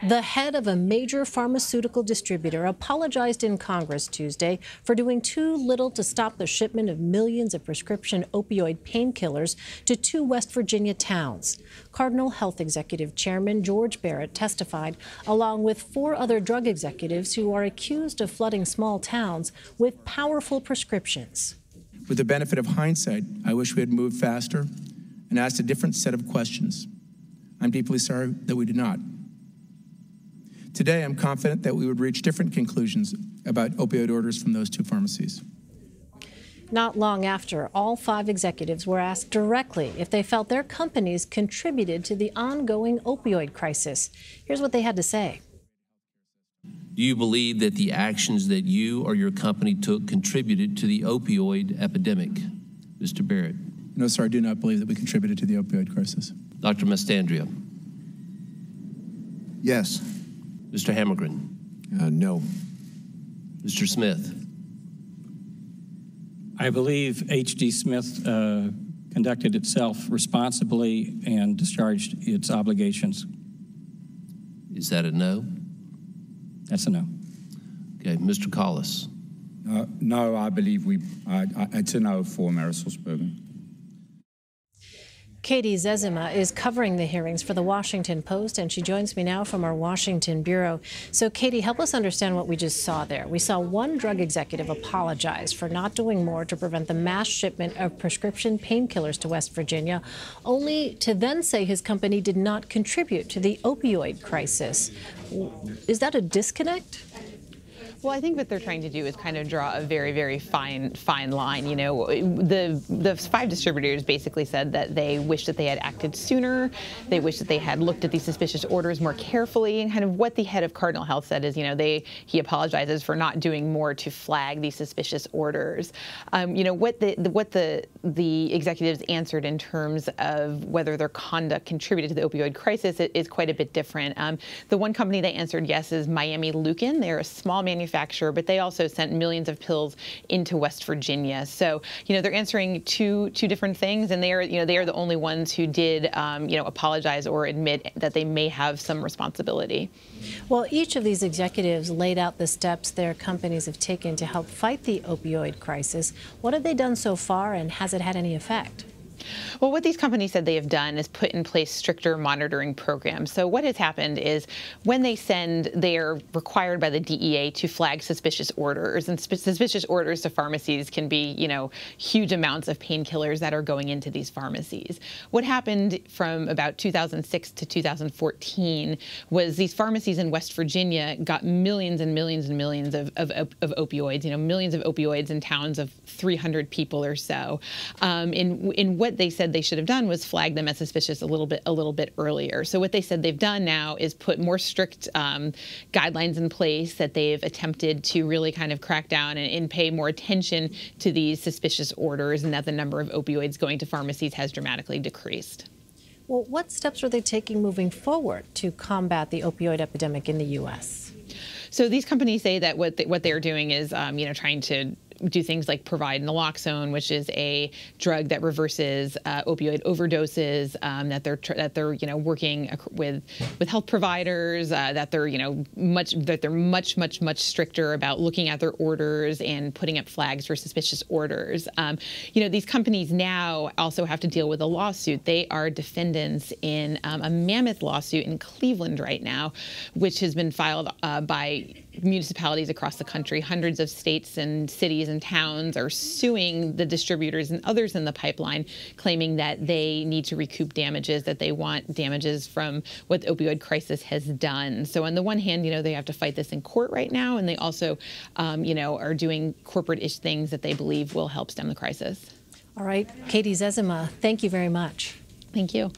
The head of a major pharmaceutical distributor apologized in Congress Tuesday for doing too little to stop the shipment of millions of prescription opioid painkillers to 2 West Virginia towns. Cardinal Health Executive Chairman George Barrett testified, along with 4 other drug executives who are accused of flooding small towns with powerful prescriptions. With the benefit of hindsight, I wish we had moved faster and asked a different set of questions. I'm deeply sorry that we did not. Today, I'm confident that we would reach different conclusions about opioid orders from those 2 pharmacies. Not long after, all 5 executives were asked directly if they felt their companies contributed to the ongoing opioid crisis. Here's what they had to say. Do you believe that the actions that you or your company took contributed to the opioid epidemic? Mr. Barrett. No, sir, I do not believe that we contributed to the opioid crisis. Dr. Mastandrea. Yes. Mr. Hammergren. No. Mr. Smith. I believe H.D. Smith conducted itself responsibly and discharged its obligations. Is that a no? That's a no. Okay, Mr. Collis. No, I believe it's a no for AmerisourceBergen. Katie Zezima is covering the hearings for the Washington Post, and she joins me now from our Washington bureau. So, Katie, help us understand what we just saw there. We saw one drug executive apologize for not doing more to prevent the mass shipment of prescription painkillers to West Virginia, only to then say his company did not contribute to the opioid crisis. Is that a disconnect? Well, I think what they're trying to do is kind of draw a very, very fine line. You know, the 5 distributors basically said that they wish that they had acted sooner. They wish that they had looked at these suspicious orders more carefully. And kind of what the head of Cardinal Health said is, you know, he apologizes for not doing more to flag these suspicious orders. You know, what the executives answered in terms of whether their conduct contributed to the opioid crisis is quite a bit different. The one company they answered yes is Miami Lucan. They're a small manufacturer, but they also sent millions of pills into West Virginia. So, you know, they're answering two different things, and they are the only ones who did, you know, apologize or admit that they may have some responsibility. Well, each of these executives laid out the steps their companies have taken to help fight the opioid crisis. What have they done so far, and has it had any effect? Well, what these companies said they have done is put in place stricter monitoring programs. So what has happened is when they are required by the DEA to flag suspicious orders, and suspicious orders to pharmacies can be, you know, huge amounts of painkillers that are going into these pharmacies. What happened from about 2006 to 2014 was these pharmacies in West Virginia got millions and millions and millions of opioids, you know, millions of opioids in towns of 300 people or so. In what they said they should have done was flag them as suspicious a little bit earlier. So what they said they've done now is put more strict guidelines in place, that they've attempted to really kind of crack down and pay more attention to these suspicious orders, and that the number of opioids going to pharmacies has dramatically decreased. Well, what steps are they taking moving forward to combat the opioid epidemic in the U.S.? So these companies say that what they are doing is, you know, trying to do things like provide naloxone, which is a drug that reverses opioid overdoses. That they're you know, working with health providers. That they're, you know, much stricter about looking at their orders and putting up flags for suspicious orders. You know, these companies now also have to deal with a lawsuit. They are defendants in a mammoth lawsuit in Cleveland right now, which has been filed by municipalities across the country. Hundreds of states and cities and towns are suing the distributors and others in the pipeline, claiming that they need to recoup damages, that they want damages from what the opioid crisis has done. So on the one hand, you know, they have to fight this in court right now, and they also, you know, are doing corporate-ish things that they believe will help stem the crisis. All right, Katie Zezima, thank you very much. Thank you.